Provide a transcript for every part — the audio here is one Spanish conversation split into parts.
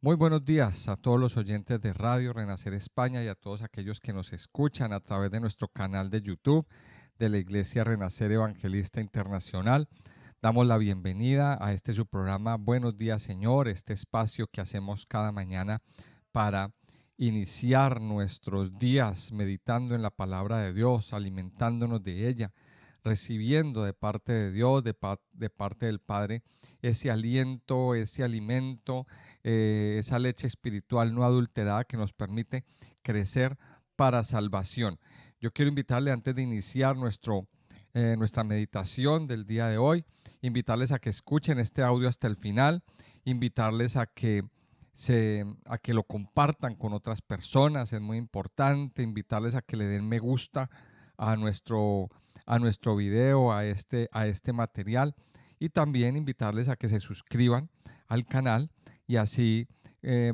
Muy buenos días a todos los oyentes de Radio Renacer España y a todos aquellos que nos escuchan a través de nuestro canal de YouTube de la Iglesia Renacer Evangelista Internacional. Damos la bienvenida a este su programa Buenos días Señor, este espacio que hacemos cada mañana para iniciar nuestros días meditando en la palabra de Dios, alimentándonos de ella, recibiendo de parte de Dios, de parte del Padre, ese aliento, ese alimento, esa leche espiritual no adulterada que nos permite crecer para salvación. Yo quiero invitarle antes de iniciar nuestra meditación del día de hoy, invitarles a que escuchen este audio hasta el final, invitarles a que lo compartan con otras personas, es muy importante, invitarles a que le den me gusta a nuestro video, a este material, y también invitarles a que se suscriban al canal y así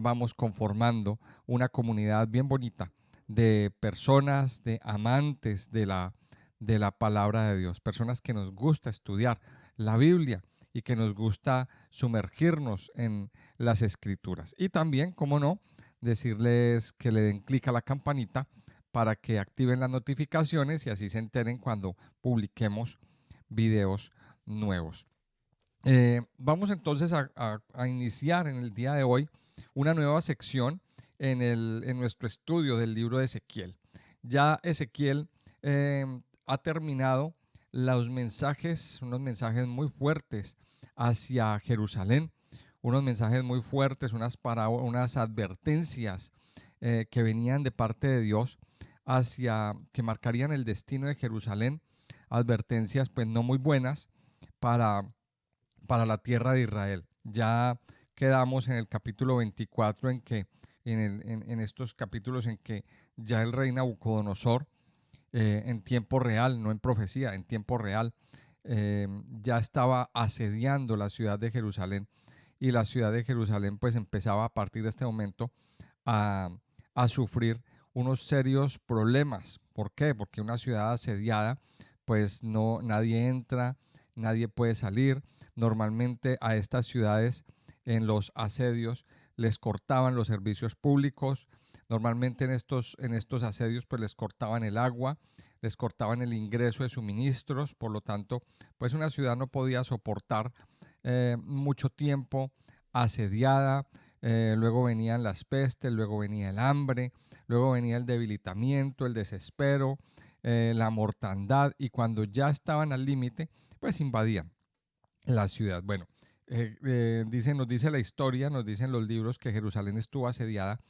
vamos conformando una comunidad bien bonita de personas, de amantes de la palabra de Dios, personas que nos gusta estudiar la Biblia y que nos gusta sumergirnos en las escrituras. Y también, como no, decirles que le den clic a la campanita para que activen las notificaciones y así se enteren cuando publiquemos videos nuevos. Vamos entonces a iniciar en el día de hoy una nueva sección en nuestro estudio del libro de Ezequiel. Ya Ezequiel ha terminado unos mensajes muy fuertes hacia Jerusalén, unos mensajes muy fuertes, unas advertencias que venían de parte de Dios que marcarían el destino de Jerusalén, advertencias pues no muy buenas para la tierra de Israel. Ya quedamos en el capítulo 24 en estos capítulos en que ya el rey Nabucodonosor, en tiempo real, no en profecía, en tiempo real, ya estaba asediando la ciudad de Jerusalén, y la ciudad de Jerusalén pues empezaba a partir de este momento a, a sufrir unos serios problemas. ¿Por qué? Porque una ciudad asediada pues no, nadie entra, nadie puede salir. Normalmente a estas ciudades en los asedios les cortaban los servicios públicos. Normalmente en estos asedios pues les cortaban el agua, les cortaban el ingreso de suministros. Por lo tanto, pues una ciudad no podía soportar mucho tiempo asediada. Luego venían las pestes, luego venía el hambre, luego venía el debilitamiento, el desespero, la mortandad, y cuando ya estaban al límite, pues invadían la ciudad. Bueno, nos dice la historia, nos dicen los libros que Jerusalén estuvo asediada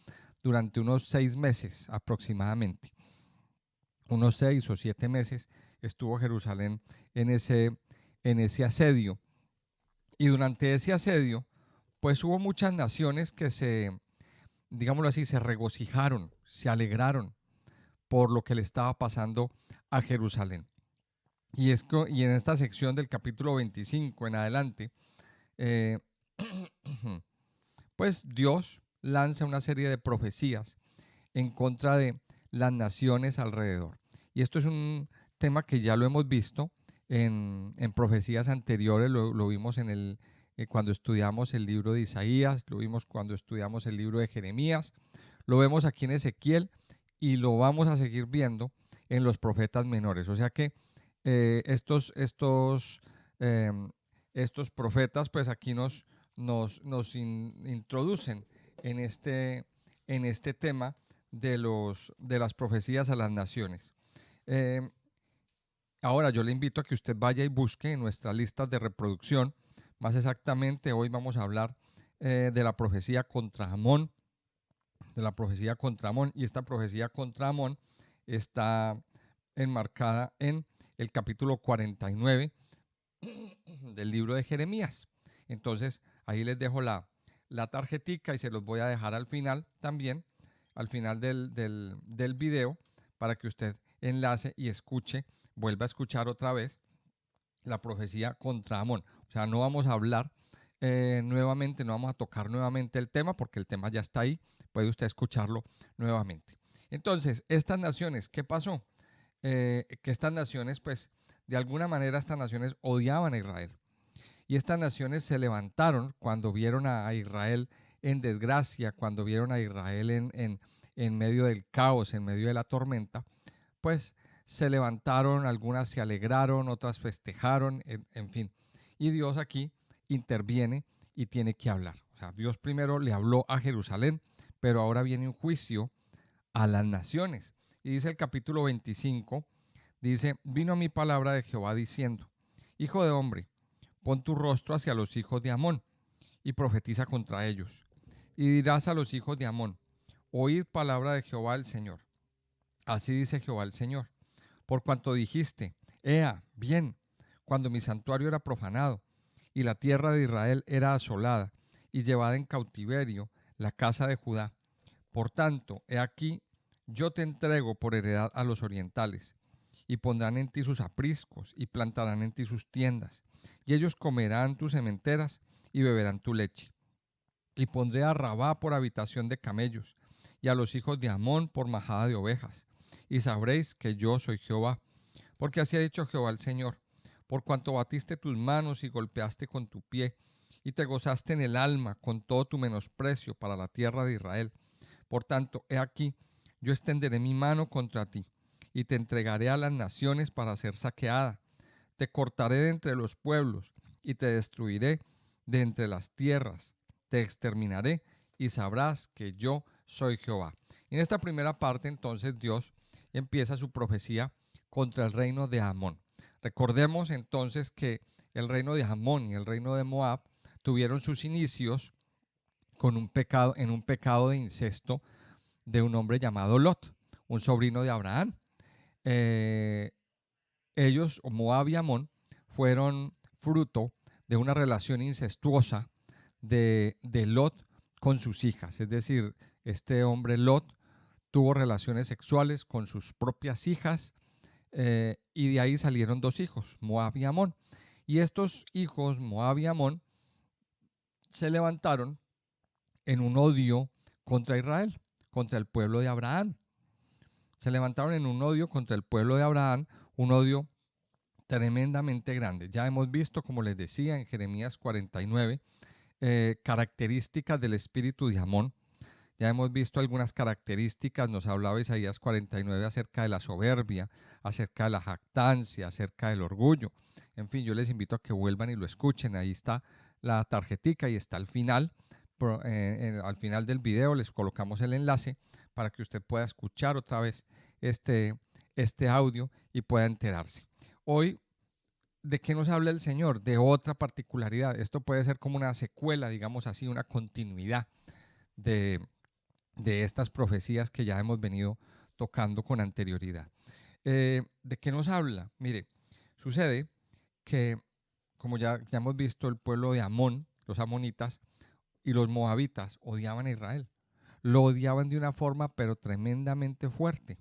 durante unos 6 meses aproximadamente. Unos 6 o 7 meses estuvo Jerusalén en ese asedio. Y durante ese asedio, pues hubo muchas naciones que digámoslo así, se regocijaron, se alegraron por lo que le estaba pasando a Jerusalén. Y en esta sección del capítulo 25 en adelante, eh, pues Dios lanza una serie de profecías en contra de las naciones alrededor. Y esto es un tema que ya lo hemos visto en profecías anteriores, lo vimos cuando estudiamos el libro de Isaías, lo vimos cuando estudiamos el libro de Jeremías, lo vemos aquí en Ezequiel y lo vamos a seguir viendo en los profetas menores. O sea que eh, estos, estos, eh, estos profetas pues aquí nos introducen en este tema de las profecías a las naciones. Eh, Ahora yo le invito a que usted vaya y busque en nuestras listas de reproducción. Más exactamente, hoy vamos a hablar de la profecía contra Amón, y esta profecía contra Amón está enmarcada en el capítulo 49 del libro de Jeremías. Entonces, ahí les dejo la tarjetica y se los voy a dejar al final también, al final del video, para que usted enlace y escuche, vuelva a escuchar otra vez la profecía contra Amón. O sea, no vamos a hablar nuevamente, no vamos a tocar nuevamente el tema porque el tema ya está ahí, puede usted escucharlo nuevamente. Entonces, estas naciones, ¿qué pasó? Que estas naciones, pues, de alguna manera estas naciones odiaban a Israel. Y estas naciones se levantaron cuando vieron a Israel en desgracia, cuando vieron a Israel en medio del caos, en medio de la tormenta, pues se levantaron, algunas se alegraron, otras festejaron, en fin. Y Dios aquí interviene y tiene que hablar. O sea, Dios primero le habló a Jerusalén, pero ahora viene un juicio a las naciones. Y dice el capítulo 25, dice, vino a mi palabra de Jehová diciendo, hijo de hombre, pon tu rostro hacia los hijos de Amón y profetiza contra ellos. Y dirás a los hijos de Amón, oíd palabra de Jehová el Señor. Así dice Jehová el Señor, por cuanto dijiste, ea, bien, cuando mi santuario era profanado y la tierra de Israel era asolada y llevada en cautiverio la casa de Judá. Por tanto, he aquí, yo te entrego por heredad a los orientales, y pondrán en ti sus apriscos, y plantarán en ti sus tiendas, y ellos comerán tus sementeras, y beberán tu leche. Y pondré a Rabá por habitación de camellos, y a los hijos de Amón por majada de ovejas, y sabréis que yo soy Jehová. Porque así ha dicho Jehová el Señor, por cuanto batiste tus manos y golpeaste con tu pie, y te gozaste en el alma con todo tu menosprecio para la tierra de Israel. Por tanto, he aquí, yo extenderé mi mano contra ti, y te entregaré a las naciones para ser saqueada. Te cortaré de entre los pueblos, y te destruiré de entre las tierras. Te exterminaré, y sabrás que yo soy Jehová. En esta primera parte, entonces, Dios empieza su profecía contra el reino de Amón. Recordemos entonces que el reino de Amón y el reino de Moab tuvieron sus inicios con en un pecado de incesto de un hombre llamado Lot, un sobrino de Abraham. Ellos, Moab y Amón, fueron fruto de una relación incestuosa de Lot con sus hijas. Es decir, este hombre Lot tuvo relaciones sexuales con sus propias hijas y de ahí salieron dos hijos, Moab y Amón. Y estos hijos, Moab y Amón, se levantaron en un odio contra Israel, contra el pueblo de Abraham. Se levantaron en un odio contra el pueblo de Abraham, un odio tremendamente grande. Ya hemos visto, como les decía, en Jeremías 49, características del espíritu de Amón. Ya hemos visto algunas características, nos hablaba Isaías 49 acerca de la soberbia, acerca de la jactancia, acerca del orgullo. En fin, yo les invito a que vuelvan y lo escuchen. Ahí está la tarjetica y está al final. Al final del video les colocamos el enlace para que usted pueda escuchar otra vez este audio y pueda enterarse. Hoy, ¿de qué nos habla el Señor? De otra particularidad. Esto puede ser como una secuela, digamos así, una continuidad de estas profecías que ya hemos venido tocando con anterioridad. ¿De qué nos habla? Mire, sucede que, como ya hemos visto, el pueblo de Amón, los amonitas y los moabitas odiaban a Israel. Lo odiaban de una forma pero tremendamente fuerte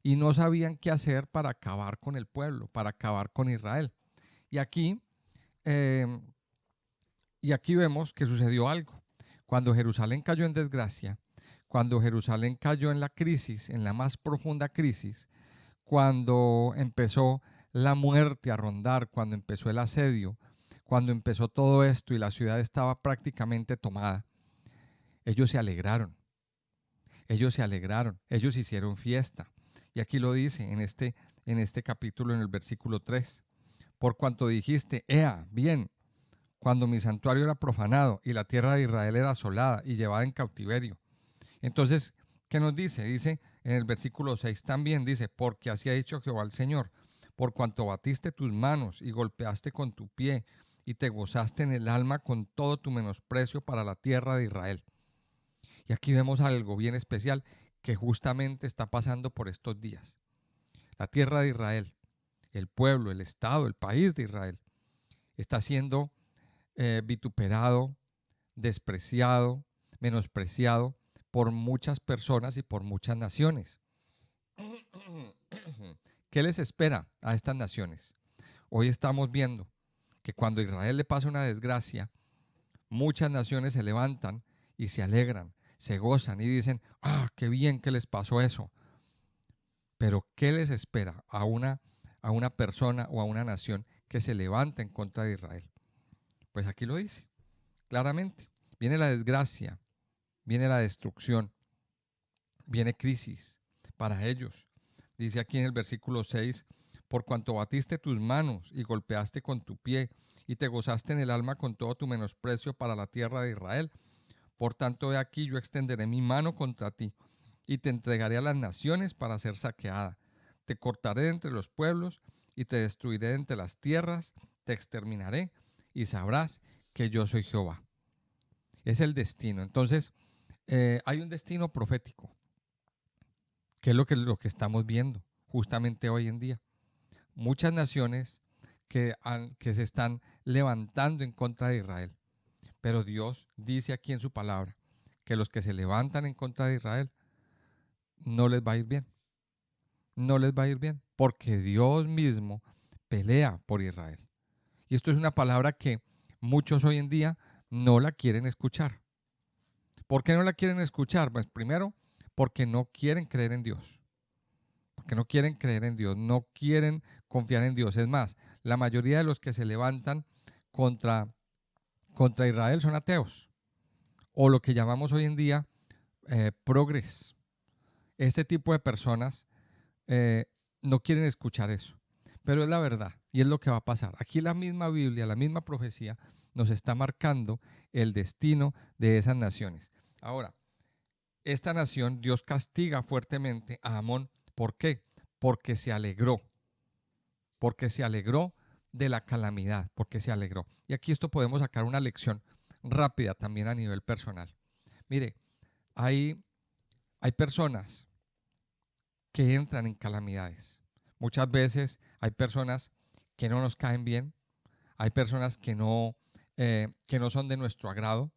y no sabían qué hacer para acabar con el pueblo, para acabar con Israel. Y aquí vemos que sucedió algo. Cuando Jerusalén cayó en desgracia, cuando Jerusalén cayó en la crisis, en la más profunda crisis, cuando empezó la muerte a rondar, cuando empezó el asedio, cuando empezó todo esto y la ciudad estaba prácticamente tomada, ellos se alegraron, ellos hicieron fiesta. Y aquí lo dice en este capítulo, en el versículo 3. Por cuanto dijiste, ea, bien, cuando mi santuario era profanado y la tierra de Israel era asolada y llevada en cautiverio. Entonces, ¿qué nos dice? Dice en el versículo 6 también, dice, porque así ha dicho Jehová el Señor, por cuanto batiste tus manos y golpeaste con tu pie y te gozaste en el alma con todo tu menosprecio para la tierra de Israel. Y aquí vemos algo bien especial que justamente está pasando por estos días. La tierra de Israel, el pueblo, el estado, el país de Israel, está siendo vituperado, despreciado, menospreciado por muchas personas y por muchas naciones. ¿Qué les espera a estas naciones? Hoy estamos viendo que cuando a Israel le pasa una desgracia, muchas naciones se levantan y se alegran, se gozan y dicen, ¡ah, qué bien que les pasó eso! Pero ¿qué les espera a una persona o a una nación que se levanta en contra de Israel? Pues aquí lo dice claramente. Viene la desgracia, viene la destrucción, viene crisis para ellos. Dice aquí en el versículo 6, por cuanto batiste tus manos y golpeaste con tu pie y te gozaste en el alma con todo tu menosprecio para la tierra de Israel. Por tanto, he aquí yo extenderé mi mano contra ti y te entregaré a las naciones para ser saqueada. Te cortaré entre los pueblos y te destruiré entre las tierras, te exterminaré y sabrás que yo soy Jehová. Es el destino. Entonces, hay un destino profético, que es lo que estamos viendo justamente hoy en día. Muchas naciones que se están levantando en contra de Israel. Pero Dios dice aquí en su palabra que los que se levantan en contra de Israel no les va a ir bien. No les va a ir bien porque Dios mismo pelea por Israel. Y esto es una palabra que muchos hoy en día no la quieren escuchar. ¿Por qué no la quieren escuchar? Pues primero, porque no quieren creer en Dios. Porque no quieren creer en Dios, no quieren confiar en Dios. Es más, la mayoría de los que se levantan contra Israel son ateos, o lo que llamamos hoy en día progres. Este tipo de personas no quieren escuchar eso, pero es la verdad y es lo que va a pasar. Aquí la misma Biblia, la misma profecía nos está marcando el destino de esas naciones. Ahora, esta nación, Dios castiga fuertemente a Amón. ¿Por qué? Porque se alegró de la calamidad, porque se alegró. Y aquí esto podemos sacar una lección rápida también a nivel personal. Mire, hay personas que entran en calamidades. Muchas veces hay personas que no nos caen bien, hay personas que no son de nuestro agrado,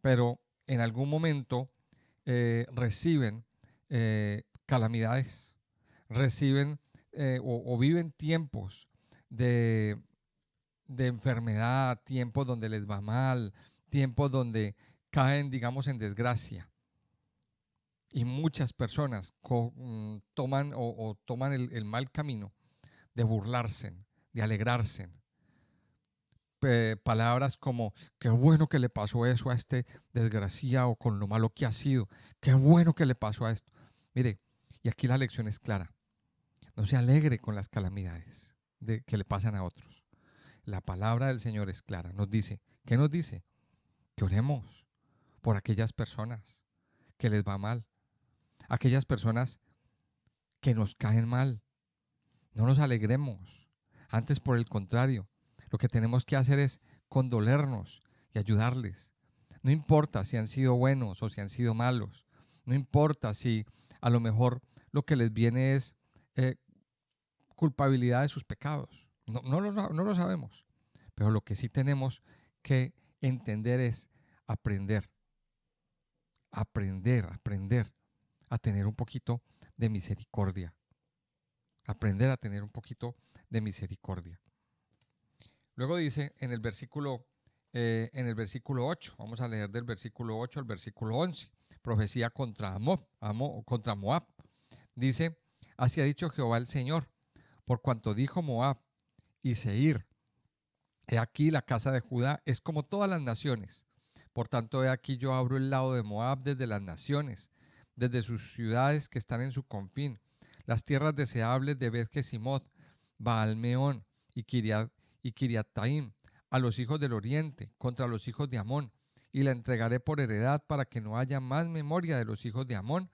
pero en algún momento reciben calamidades, reciben o viven tiempos de, enfermedad, tiempos donde les va mal, tiempos donde caen, digamos, en desgracia. Y muchas personas toman el mal camino de burlarse, de alegrarse. Palabras como, qué bueno que le pasó eso a este desgraciado con lo malo que ha sido. Qué bueno que le pasó a esto. Mire, y aquí la lección es clara. No se alegre con las calamidades que le pasan a otros. La palabra del Señor es clara. Nos dice, ¿qué nos dice? Que oremos por aquellas personas que les va mal. Aquellas personas que nos caen mal. No nos alegremos. Antes, por el contrario, lo que tenemos que hacer es condolernos y ayudarles. No importa si han sido buenos o si han sido malos. No importa si a lo mejor lo que les viene es culpabilidad de sus pecados. No lo sabemos. Pero lo que sí tenemos que entender es aprender a tener un poquito de misericordia. Aprender a tener un poquito de misericordia. Luego dice en el versículo 8, vamos a leer del versículo 8 al versículo 11, profecía contra Moab. Dice, así ha dicho Jehová el Señor, por cuanto dijo Moab y Seir, he aquí la casa de Judá es como todas las naciones. Por tanto, he aquí yo abro el lado de Moab desde las naciones, desde sus ciudades que están en su confín, las tierras deseables de Bet-Jesimot, Baal-Meón y Kiriataim, a los hijos del oriente, contra los hijos de Amón, y la entregaré por heredad para que no haya más memoria de los hijos de Amón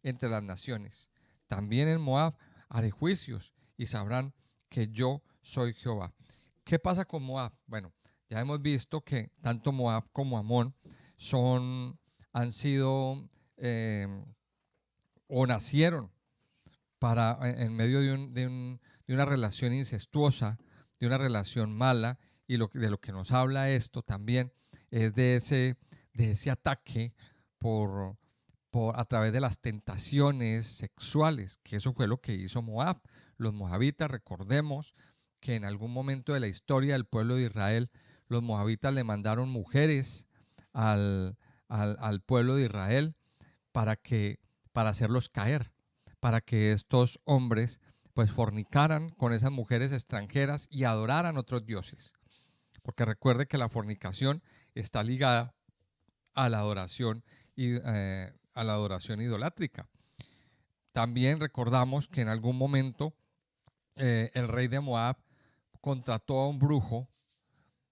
entre las naciones. También en Moab haré juicios y sabrán que yo soy Jehová. ¿Qué pasa con Moab? Bueno, ya hemos visto que tanto Moab como Amón han sido o nacieron en medio de una relación incestuosa, de una relación mala, y de lo que nos habla esto también es de ese ataque a través de las tentaciones sexuales, que eso fue lo que hizo Moab. Los moabitas, recordemos que en algún momento de la historia del pueblo de Israel, los moabitas le mandaron mujeres al pueblo de Israel para hacerlos caer, para que estos hombres pues fornicaran con esas mujeres extranjeras y adoraran otros dioses. Porque recuerde que la fornicación está ligada a la adoración a la adoración idolátrica. También recordamos que en algún momento el rey de Moab contrató a un brujo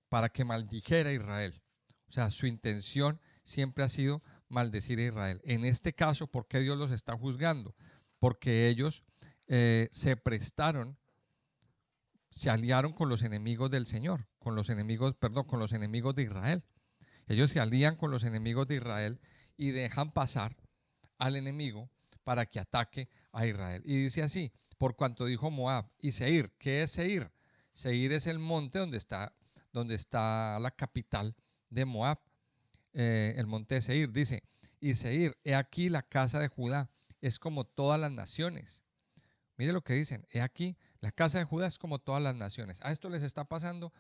para que maldijera a Israel. O sea, su intención siempre ha sido maldecir a Israel. En este caso, ¿por qué Dios los está juzgando? Porque ellos se prestaron, se aliaron con los enemigos del Señor, con los enemigos de Israel. Ellos se alían con los enemigos de Israel y dejan pasar al enemigo para que ataque a Israel. Y dice así, por cuanto dijo Moab y Seir. ¿Qué es Seir? Seir es el monte donde está la capital de Moab, el monte de Seir. Dice, y Seir, he aquí la casa de Judá, es como todas las naciones. Mire lo que dicen, he aquí, la casa de Judá es como todas las naciones. A esto les está pasando,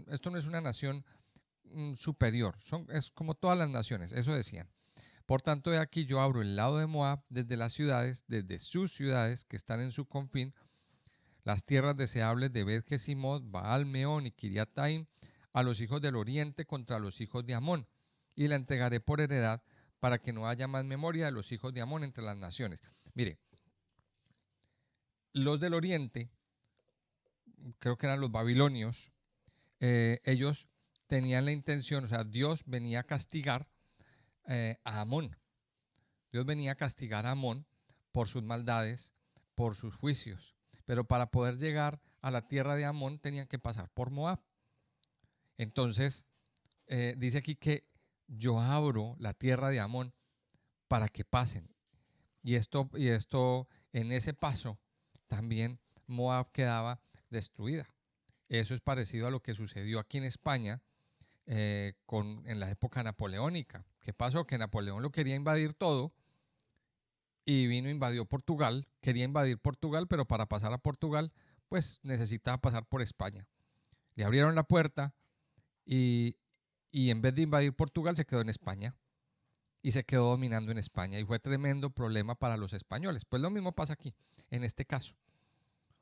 esto no es una nación superior, es como todas las naciones, eso decían. Por tanto, he aquí yo abro el lado de Moab desde las ciudades, desde sus ciudades que están en su confín, las tierras deseables de Bet-Jesimot, Baal-Meón y Kiriataim, a los hijos del oriente contra los hijos de Amón, y la entregaré por heredad para que no haya más memoria de los hijos de Amón entre las naciones. Mire, los del oriente, creo que eran los babilonios, ellos tenían la intención, o sea, Dios venía a castigar a Amón. Dios venía a castigar a Amón por sus maldades, por sus juicios. Pero para poder llegar a la tierra de Amón tenían que pasar por Moab. Entonces, dice aquí que yo abro la tierra de Amón para que pasen. Y esto en ese paso, también Moab quedaba destruida. Eso es parecido a lo que sucedió aquí en España en la época napoleónica. ¿Qué pasó? Que Napoleón lo quería invadir todo y vino, invadió Portugal, quería invadir Portugal, pero para pasar a Portugal, pues necesitaba pasar por España. Le abrieron la puerta y en vez de invadir Portugal se quedó en España y se quedó dominando en España y fue tremendo problema para los españoles. Pues lo mismo pasa aquí, en este caso.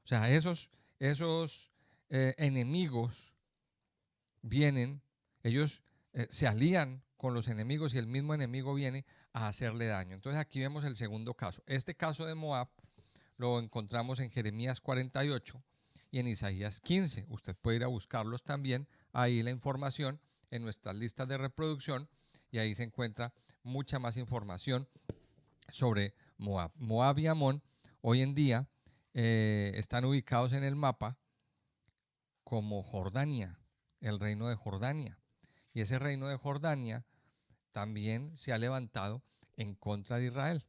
O sea, esos enemigos vienen, ellos se alían con los enemigos y el mismo enemigo viene a hacerle daño. Entonces aquí vemos el segundo caso. Este caso de Moab lo encontramos en Jeremías 48 y en Isaías 15. Usted puede ir a buscarlos también, ahí la información en nuestras listas de reproducción y ahí se encuentra mucha más información sobre Moab. Moab y Amón hoy en día están ubicados en el mapa como Jordania, el reino de Jordania. Y ese reino de Jordania también se ha levantado en contra de Israel.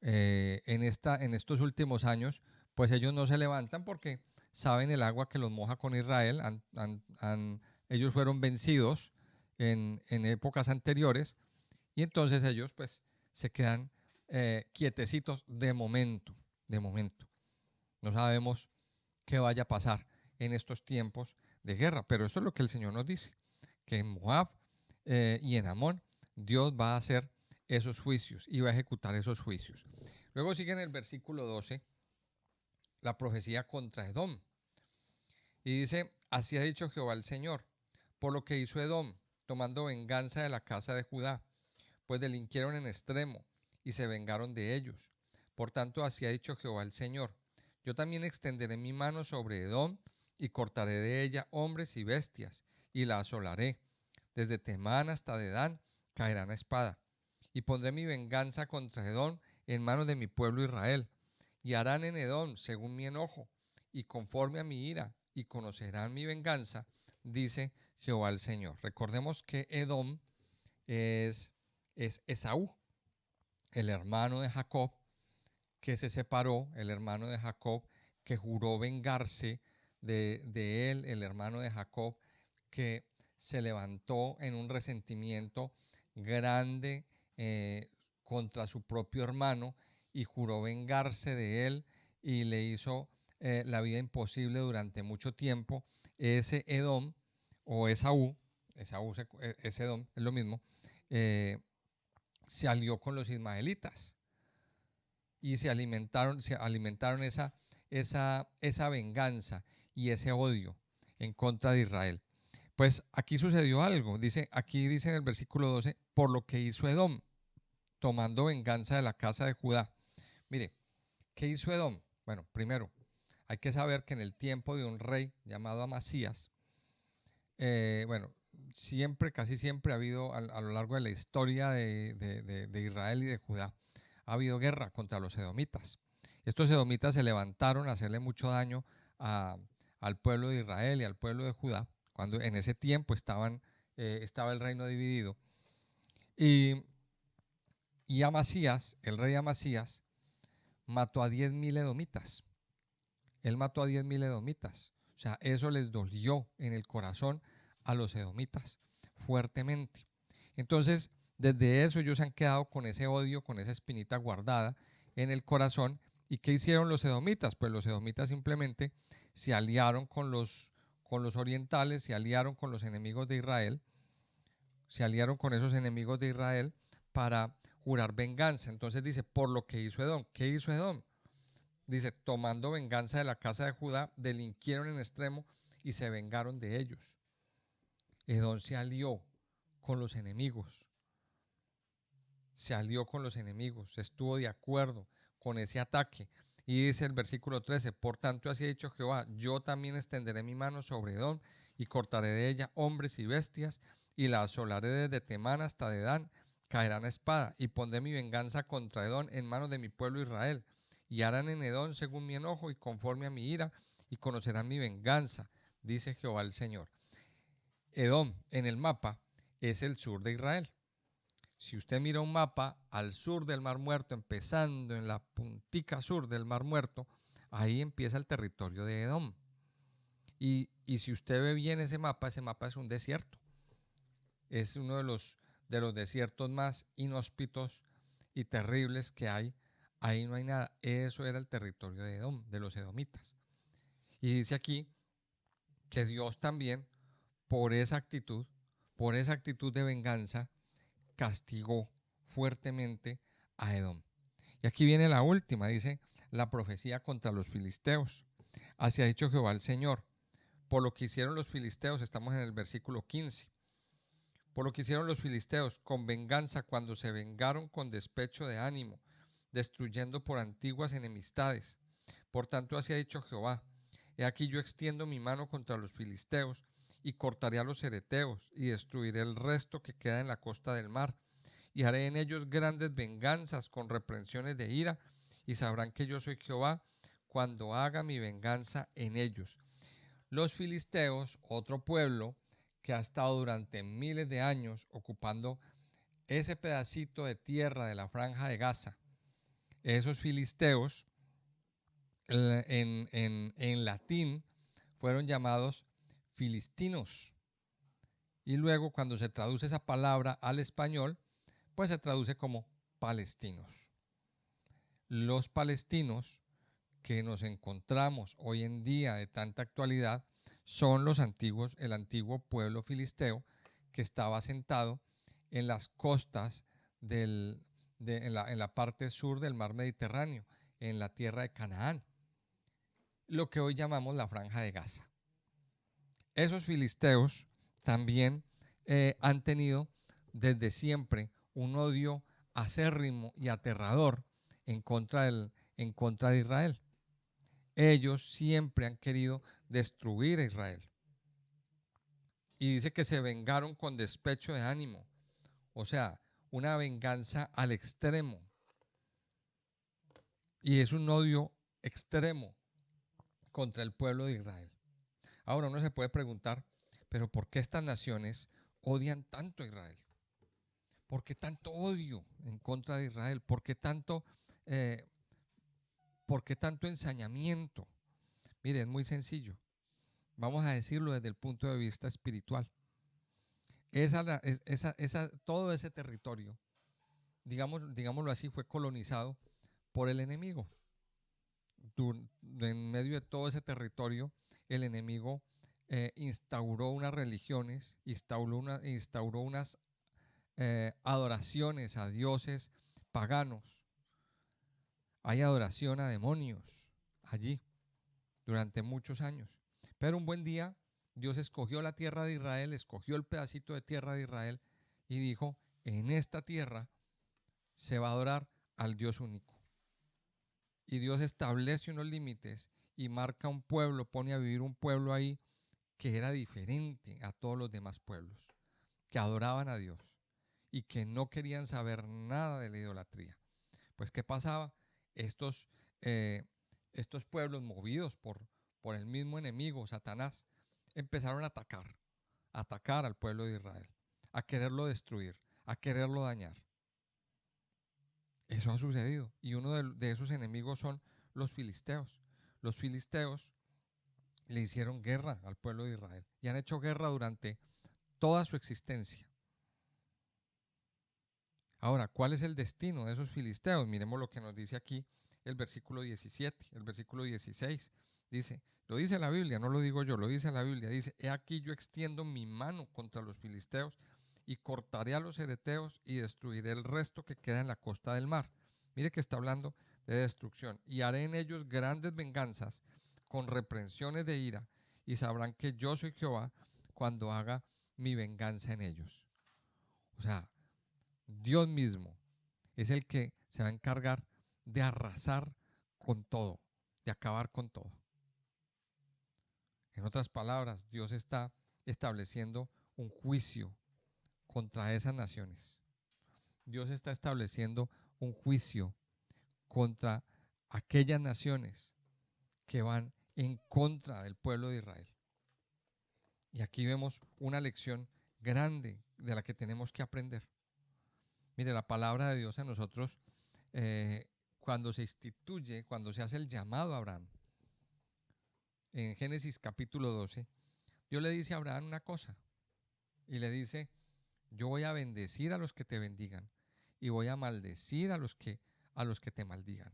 En estos últimos años, pues ellos no se levantan porque saben el agua que los moja con Israel. Ellos fueron vencidos en épocas anteriores y entonces ellos pues se quedan quietecitos de momento, de momento. No sabemos qué vaya a pasar en estos tiempos de guerra, pero eso es lo que el Señor nos dice, que en Moab y en Amón Dios va a hacer esos juicios y va a ejecutar esos juicios. Luego sigue en el versículo 12 la profecía contra Edom y dice, así ha dicho Jehová el Señor, por lo que hizo Edom, tomando venganza de la casa de Judá, pues delinquieron en extremo y se vengaron de ellos. Por tanto, así ha dicho Jehová el Señor, yo también extenderé mi mano sobre Edom y cortaré de ella hombres y bestias y la asolaré. Desde Temán hasta Dedán caerán a espada. Y pondré mi venganza contra Edom en manos de mi pueblo Israel. Y harán en Edom según mi enojo y conforme a mi ira, y conocerán mi venganza, dice Jehová el Señor. Recordemos que Edom es Esaú, el hermano de Jacob, que se separó, el hermano de Jacob, que juró vengarse de él, el hermano de Jacob, que se levantó en un resentimiento grande contra su propio hermano y juró vengarse de él y le hizo la vida imposible durante mucho tiempo. Ese Edom o Esaú es Edom, es lo mismo, se alió con los ismaelitas y se alimentaron esa venganza y ese odio en contra de Israel. Pues aquí sucedió algo, aquí dice en el versículo 12, por lo que hizo Edom. tomando venganza de la casa de Judá. Mire, ¿qué hizo Edom? Bueno, primero, hay que saber que en el tiempo de un rey llamado Amasías, bueno, siempre, casi siempre ha habido a lo largo de la historia de Israel y de Judá, ha habido guerra contra los edomitas. Estos edomitas se levantaron a hacerle mucho daño al pueblo de Israel y al pueblo de Judá, cuando en ese tiempo estaba el reino dividido. Y Amasías, el rey Amasías, mató a 10.000 edomitas. Él mató a 10.000 edomitas. O sea, eso les dolió en el corazón a los edomitas fuertemente. Entonces, desde eso ellos se han quedado con ese odio, con esa espinita guardada en el corazón. ¿Y qué hicieron los edomitas? Pues los edomitas simplemente se aliaron con los orientales, se aliaron con los enemigos de Israel, se aliaron con esos enemigos de Israel para jurar venganza. Entonces dice, por lo que hizo Edom. ¿Qué hizo Edom? Dice, tomando venganza de la casa de Judá, delinquieron en extremo y se vengaron de ellos. Edom se alió con los enemigos. Se alió con los enemigos, estuvo de acuerdo con ese ataque. Y dice el versículo 13, por tanto así ha dicho Jehová, yo también extenderé mi mano sobre Edom y cortaré de ella hombres y bestias y la asolaré desde Temán hasta Dedán, caerán a espada y pondré mi venganza contra Edom en manos de mi pueblo Israel y harán en Edom según mi enojo y conforme a mi ira y conocerán mi venganza, dice Jehová el Señor. Edom en el mapa es el sur de Israel. Si usted mira un mapa al sur del Mar Muerto, empezando en la puntica sur del Mar Muerto, ahí empieza el territorio de Edom. Y si usted ve bien ese mapa es un desierto. Es uno de los desiertos más inhóspitos y terribles que hay. Ahí no hay nada. Eso era el territorio de Edom, de los edomitas. Y dice aquí que Dios también, por esa actitud de venganza, castigó fuertemente a Edom. Y aquí viene la última, dice la profecía contra los filisteos. Así ha dicho Jehová el Señor. Por lo que hicieron los filisteos, estamos en el versículo 15. Por lo que hicieron los filisteos con venganza cuando se vengaron con despecho de ánimo, destruyendo por antiguas enemistades. Por tanto, así ha dicho Jehová. He aquí yo extiendo mi mano contra los filisteos y cortaré a los cereteos y destruiré el resto que queda en la costa del mar. Y haré en ellos grandes venganzas con reprensiones de ira, y sabrán que yo soy Jehová cuando haga mi venganza en ellos. Los filisteos, otro pueblo que ha estado durante miles de años ocupando ese pedacito de tierra de la franja de Gaza. Esos filisteos en latín fueron llamados filistinos. Y luego cuando se traduce esa palabra al español, pues se traduce como palestinos. Los palestinos que nos encontramos hoy en día de tanta actualidad son el antiguo pueblo filisteo que estaba asentado en las costas en la parte sur del mar Mediterráneo, en la tierra de Canaán, lo que hoy llamamos la Franja de Gaza. Esos filisteos también han tenido desde siempre un odio acérrimo y aterrador en contra de Israel. Ellos siempre han querido destruir a Israel. Y dice que se vengaron con despecho de ánimo. O sea, una venganza al extremo. Y es un odio extremo contra el pueblo de Israel. Ahora uno se puede preguntar, ¿pero por qué estas naciones odian tanto a Israel? ¿Por qué tanto odio en contra de Israel? ¿Por qué tanto ensañamiento? Miren, es muy sencillo. Vamos a decirlo desde el punto de vista espiritual. Todo ese territorio, digámoslo así, fue colonizado por el enemigo. En medio de todo ese territorio, el enemigo instauró unas religiones, instauró unas adoraciones a dioses paganos. Hay adoración a demonios allí durante muchos años. Pero un buen día Dios escogió la tierra de Israel, escogió el pedacito de tierra de Israel y dijo, en esta tierra se va a adorar al Dios único. Y Dios establece unos límites y marca un pueblo, pone a vivir un pueblo ahí que era diferente a todos los demás pueblos, que adoraban a Dios y que no querían saber nada de la idolatría. Pues, ¿qué pasaba? Estos, eh, estos pueblos movidos por el mismo enemigo, Satanás, empezaron a atacar al pueblo de Israel, a quererlo destruir, a quererlo dañar. Eso ha sucedido. Y uno de esos enemigos son los filisteos. Los filisteos le hicieron guerra al pueblo de Israel y han hecho guerra durante toda su existencia. Ahora, ¿cuál es el destino de esos filisteos? Miremos lo que nos dice aquí el versículo 17, el versículo 16. Dice, lo dice la Biblia, no lo digo yo, lo dice la Biblia. Dice, he aquí yo extiendo mi mano contra los filisteos y cortaré a los hereteos y destruiré el resto que queda en la costa del mar. Mire que está hablando de destrucción. Y haré en ellos grandes venganzas con reprensiones de ira y sabrán que yo soy Jehová cuando haga mi venganza en ellos. O sea, Dios mismo es el que se va a encargar de arrasar con todo, de acabar con todo. En otras palabras, Dios está estableciendo un juicio contra esas naciones. Dios está estableciendo un juicio contra aquellas naciones que van en contra del pueblo de Israel. Y aquí vemos una lección grande de la que tenemos que aprender. Mire, la palabra de Dios a nosotros, cuando se instituye, cuando se hace el llamado a Abraham, en Génesis capítulo 12, Dios le dice a Abraham una cosa, y le dice, yo voy a bendecir a los que te bendigan, y voy a maldecir a los que te maldigan.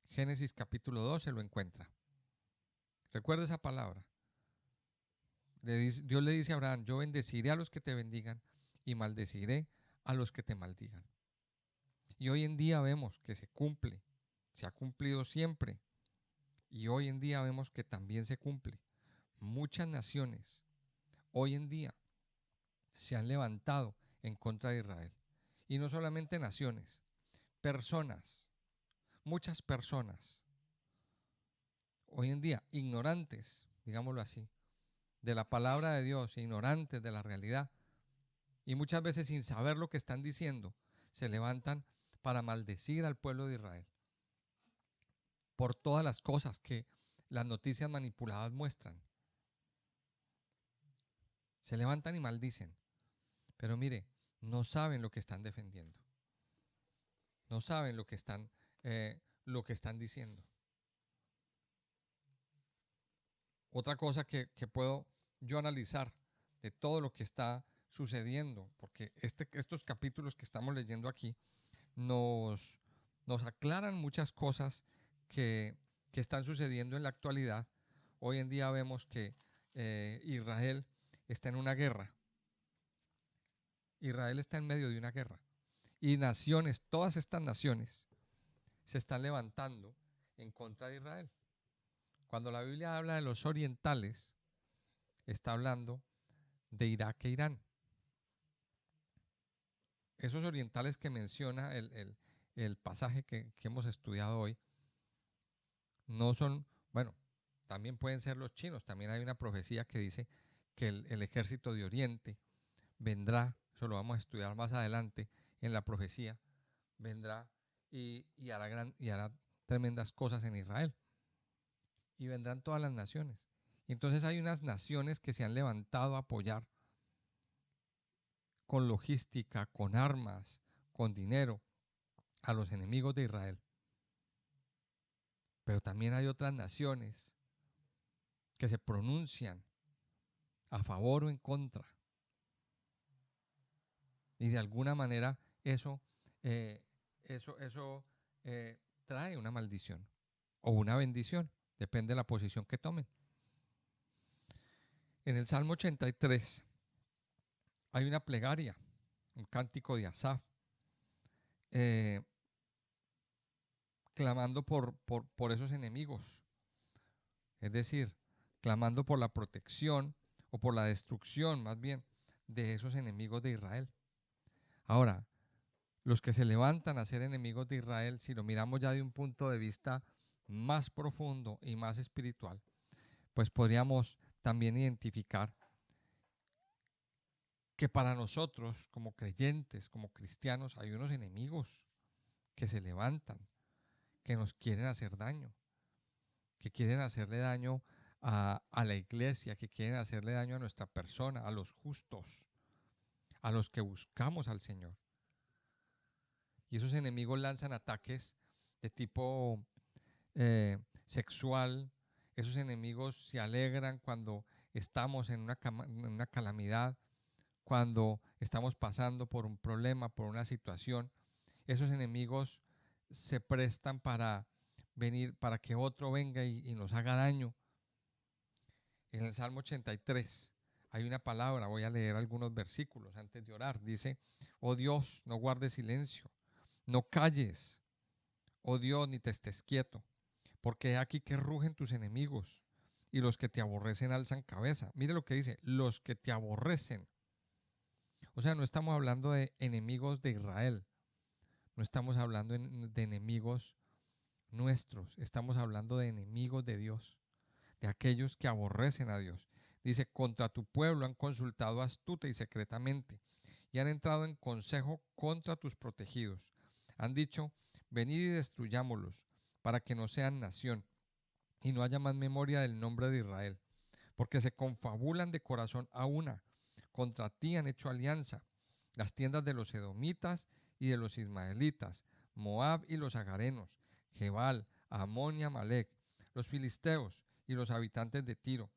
Génesis capítulo 12 lo encuentra. Recuerda esa palabra. Dios le dice a Abraham, yo bendeciré a los que te bendigan, y maldeciré a los que te maldigan. Y hoy en día vemos que se cumple, se ha cumplido siempre. Y hoy en día vemos que también se cumple. Muchas naciones hoy en día se han levantado en contra de Israel. Y no solamente naciones, personas, muchas personas, hoy en día ignorantes, digámoslo así, de la palabra de Dios, ignorantes de la realidad, y muchas veces sin saber lo que están diciendo, se levantan para maldecir al pueblo de Israel por todas las cosas que las noticias manipuladas muestran. Se levantan y maldicen. Pero mire, no saben lo que están defendiendo. No saben lo que están diciendo. Otra cosa que puedo yo analizar de todo lo que está sucediendo, porque estos capítulos que estamos leyendo aquí nos aclaran muchas cosas que están sucediendo en la actualidad. Hoy en día vemos que Israel está en una guerra. Israel está en medio de una guerra. Y naciones, todas estas naciones, se están levantando en contra de Israel. Cuando la Biblia habla de los orientales, está hablando de Irak e Irán. Esos orientales que menciona el pasaje que hemos estudiado hoy, no son, bueno, también pueden ser los chinos. También hay una profecía que dice que el ejército de Oriente vendrá, eso lo vamos a estudiar más adelante en la profecía, vendrá y hará tremendas cosas en Israel. Y vendrán todas las naciones. Y entonces hay unas naciones que se han levantado a apoyar con logística, con armas, con dinero a los enemigos de Israel. Pero también hay otras naciones que se pronuncian a favor o en contra. Y de alguna manera eso trae una maldición o una bendición, depende de la posición que tomen. En el Salmo 83 hay una plegaria, un cántico de Asaf, clamando por esos enemigos, es decir, clamando por la protección o por la destrucción más bien de esos enemigos de Israel. Ahora, los que se levantan a ser enemigos de Israel, si lo miramos ya de un punto de vista más profundo y más espiritual, pues podríamos también identificar que para nosotros como creyentes, como cristianos, hay unos enemigos que se levantan, que nos quieren hacer daño, que quieren hacerle daño a la iglesia, que quieren hacerle daño a nuestra persona, a los justos, a los que buscamos al Señor. Y esos enemigos lanzan ataques de tipo sexual. Esos enemigos se alegran cuando estamos en una calamidad, cuando estamos pasando por un problema, por una situación. Esos enemigos se prestan para venir, para que otro venga y nos haga daño. En el Salmo 83 hay una palabra, voy a leer algunos versículos antes de orar. Dice: oh Dios, no guardes silencio, no calles, oh Dios, ni te estés quieto, porque he aquí que rugen tus enemigos y los que te aborrecen alzan cabeza. Mire lo que dice: los que te aborrecen. O sea, no estamos hablando de enemigos de Israel, no estamos hablando de enemigos nuestros, estamos hablando de enemigos de Dios, de aquellos que aborrecen a Dios. Dice: contra tu pueblo han consultado astuta y secretamente, y han entrado en consejo contra tus protegidos. Han dicho: venid y destruyámoslos, para que no sean nación, y no haya más memoria del nombre de Israel. Porque se confabulan de corazón a una, contra ti han hecho alianza, las tiendas de los edomitas y de los ismaelitas, Moab y los agarenos, Gebal, Amón y Amalek, los filisteos y los habitantes de Tiro.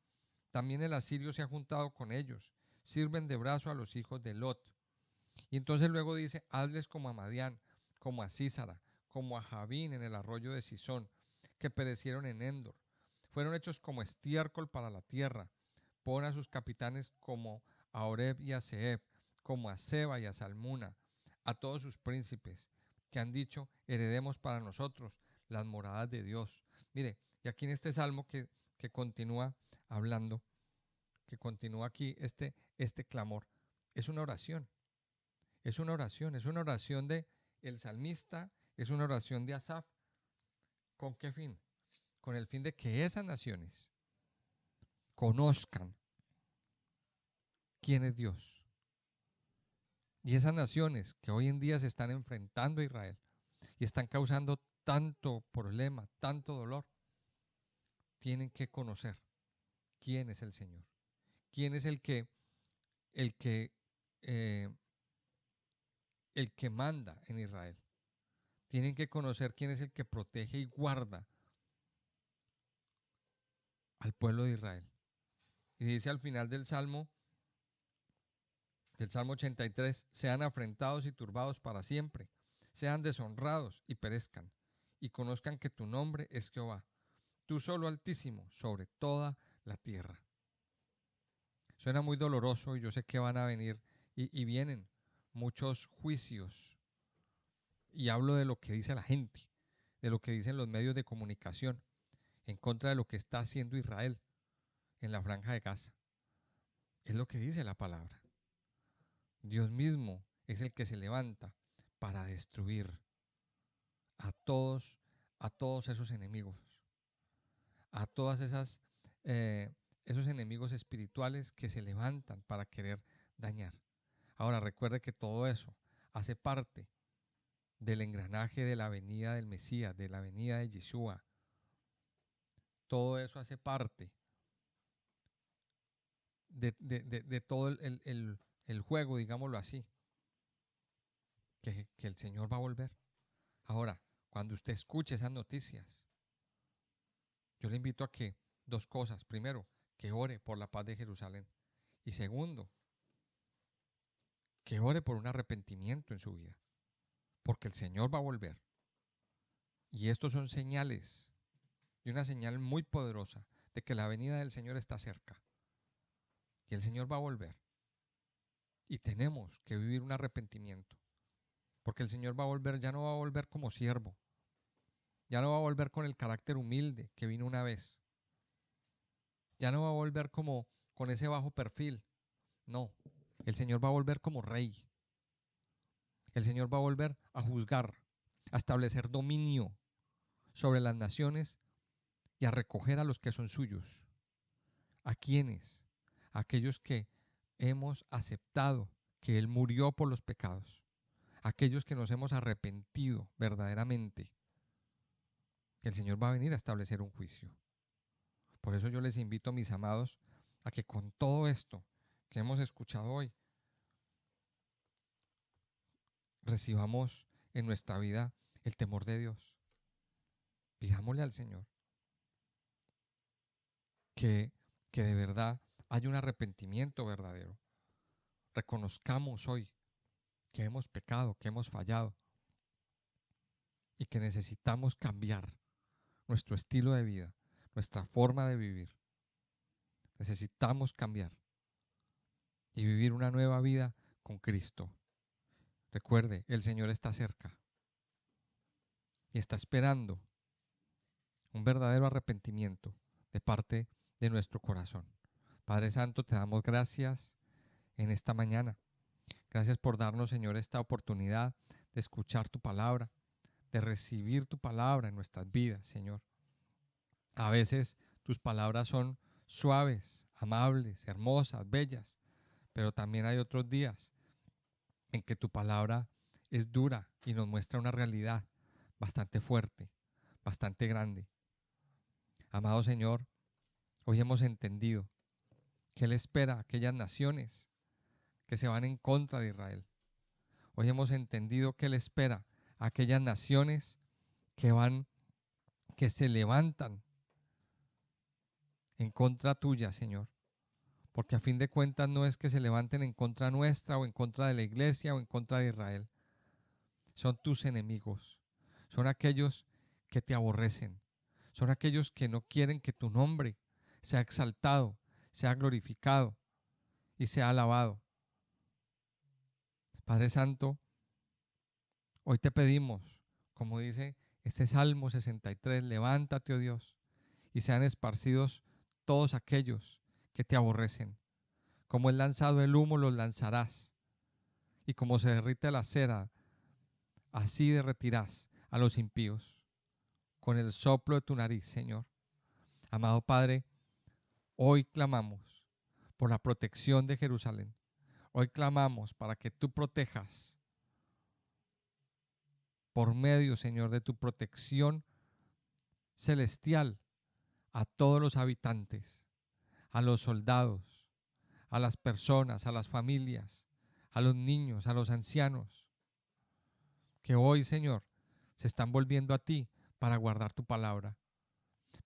También el asirio se ha juntado con ellos, sirven de brazo a los hijos de Lot. Y entonces luego dice: hazles como a Madián, como a Sísara, como a Javín en el arroyo de Sisón, que perecieron en Endor. Fueron hechos como estiércol para la tierra. Pon a sus capitanes como a Oreb y a Zeeb, como a Seba y a Salmuna, a todos sus príncipes, que han dicho: heredemos para nosotros las moradas de Dios. Mire, y aquí en este salmo que continúa hablando, que continúa aquí este clamor, es una oración. Es una oración de el salmista, es una oración de Asaf. ¿Con qué fin? Con el fin de que esas naciones conozcan quién es Dios. Y esas naciones que hoy en día se están enfrentando a Israel y están causando tanto problema, tanto dolor, tienen que conocer quién es el Señor, quién es el que, eh, el que manda en Israel. Tienen que conocer quién es el que protege y guarda al pueblo de Israel. Y dice al final del Salmo 83, sean afrentados y turbados para siempre, sean deshonrados y perezcan, y conozcan que tu nombre es Jehová, tú solo Altísimo, sobre toda la tierra. Suena muy doloroso y yo sé que van a venir y vienen muchos juicios. Y hablo de lo que dice la gente, de lo que dicen los medios de comunicación, en contra de lo que está haciendo Israel en la franja de Gaza. Es lo que dice la palabra. Dios mismo es el que se levanta para destruir a todos esos enemigos, a todas esos enemigos espirituales que se levantan para querer dañar. Ahora recuerde que todo eso hace parte del engranaje de la venida del Mesías, de la venida de Yeshua. Todo eso hace parte de todo el juego, digámoslo así, que el Señor va a volver. Ahora, cuando usted escuche esas noticias, yo le invito a que dos cosas. Primero, que ore por la paz de Jerusalén. Y segundo, que ore por un arrepentimiento en su vida. Porque el Señor va a volver. Y estos son señales, y una señal muy poderosa de que la venida del Señor está cerca. Y el Señor va a volver. Y tenemos que vivir un arrepentimiento. Porque el Señor va a volver, ya no va a volver como siervo. Ya no va a volver con el carácter humilde que vino una vez. Ya no va a volver como con ese bajo perfil. No, el Señor va a volver como rey. El Señor va a volver a juzgar, a establecer dominio sobre las naciones y a recoger a los que son suyos. ¿A quiénes? A aquellos que hemos aceptado que Él murió por los pecados. Aquellos que nos hemos arrepentido verdaderamente. El Señor va a venir a establecer un juicio. Por eso yo les invito, mis amados, a que con todo esto que hemos escuchado hoy, recibamos en nuestra vida el temor de Dios. Pidámosle al Señor que de verdad haya un arrepentimiento verdadero. Reconozcamos hoy que hemos pecado, que hemos fallado y que necesitamos cambiar nuestro estilo de vida, nuestra forma de vivir. Necesitamos cambiar y vivir una nueva vida con Cristo. Recuerde, el Señor está cerca y está esperando un verdadero arrepentimiento de parte de nuestro corazón. Padre Santo, te damos gracias en esta mañana. Gracias por darnos, Señor, esta oportunidad de escuchar tu palabra, de recibir tu palabra en nuestras vidas, Señor. A veces tus palabras son suaves, amables, hermosas, bellas, pero también hay otros días en que tu palabra es dura y nos muestra una realidad bastante fuerte, bastante grande. Amado Señor, hoy hemos entendido que Él espera a aquellas naciones que se van en contra de Israel. Hoy hemos entendido que Él espera a aquellas naciones que se levantan en contra tuya, Señor. Porque a fin de cuentas no es que se levanten en contra nuestra o en contra de la iglesia o en contra de Israel. Son tus enemigos. Son aquellos que te aborrecen. Son aquellos que no quieren que tu nombre sea exaltado, sea glorificado y sea alabado. Padre Santo, hoy te pedimos, como dice este Salmo 63, levántate, oh Dios, y sean esparcidos todos aquellos que te aborrecen. Como es lanzado el humo, los lanzarás. Y como se derrite la cera, así derretirás a los impíos. Con el soplo de tu nariz, Señor. Amado Padre, hoy clamamos por la protección de Jerusalén. Hoy clamamos para que tú protejas por medio, Señor, de tu protección celestial a todos los habitantes, a los soldados, a las personas, a las familias, a los niños, a los ancianos, que hoy, Señor, se están volviendo a ti para guardar tu palabra.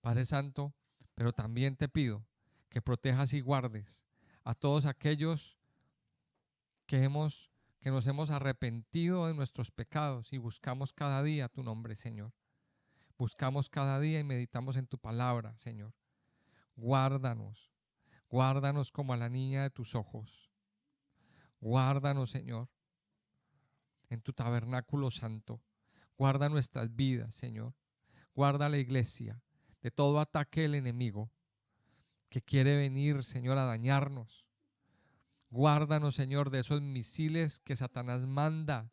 Padre Santo, pero también te pido que protejas y guardes a todos aquellos que nos hemos arrepentido de nuestros pecados y buscamos cada día tu nombre, Señor. Buscamos cada día y meditamos en tu palabra, Señor. Guárdanos, guárdanos como a la niña de tus ojos. Guárdanos, Señor, en tu tabernáculo santo. Guarda nuestras vidas, Señor. Guarda la iglesia de todo ataque del enemigo que quiere venir, Señor, a dañarnos. Guárdanos, Señor, de esos misiles que Satanás manda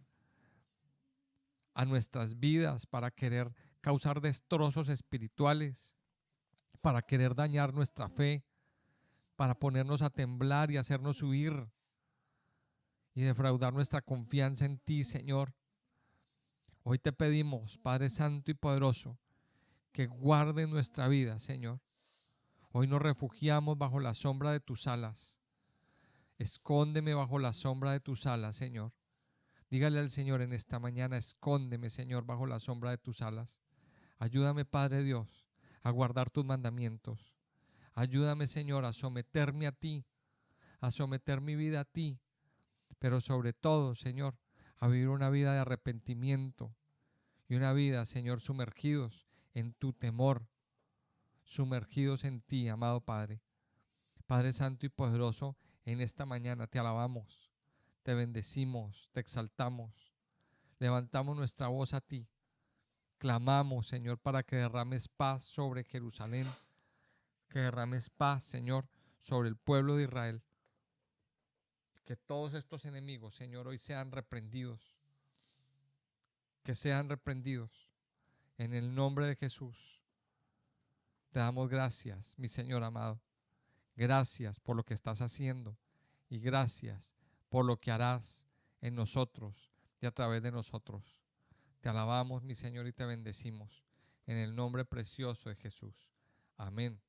a nuestras vidas para querer causar destrozos espirituales, para querer dañar nuestra fe, para ponernos a temblar y hacernos huir y defraudar nuestra confianza en ti, Señor. Hoy te pedimos, Padre Santo y Poderoso, que guarde nuestra vida, Señor. Hoy nos refugiamos bajo la sombra de tus alas. Escóndeme bajo la sombra de tus alas, Señor. Dígale al Señor en esta mañana, escóndeme, Señor, bajo la sombra de tus alas. Ayúdame, Padre Dios, a guardar tus mandamientos. Ayúdame, Señor, a someterme a ti, a someter mi vida a ti, pero sobre todo, Señor, a vivir una vida de arrepentimiento y una vida, Señor, sumergidos en tu temor, sumergidos en ti, amado Padre. Padre Santo y Poderoso, en esta mañana te alabamos, te bendecimos, te exaltamos, levantamos nuestra voz a ti, clamamos, Señor, para que derrames paz sobre Jerusalén, que derrames paz, Señor, sobre el pueblo de Israel, que todos estos enemigos, Señor, hoy sean reprendidos, que sean reprendidos. En el nombre de Jesús, te damos gracias, mi Señor amado. Gracias por lo que estás haciendo y gracias por lo que harás en nosotros y a través de nosotros. Te alabamos, mi Señor, y te bendecimos en el nombre precioso de Jesús. Amén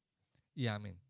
y amén.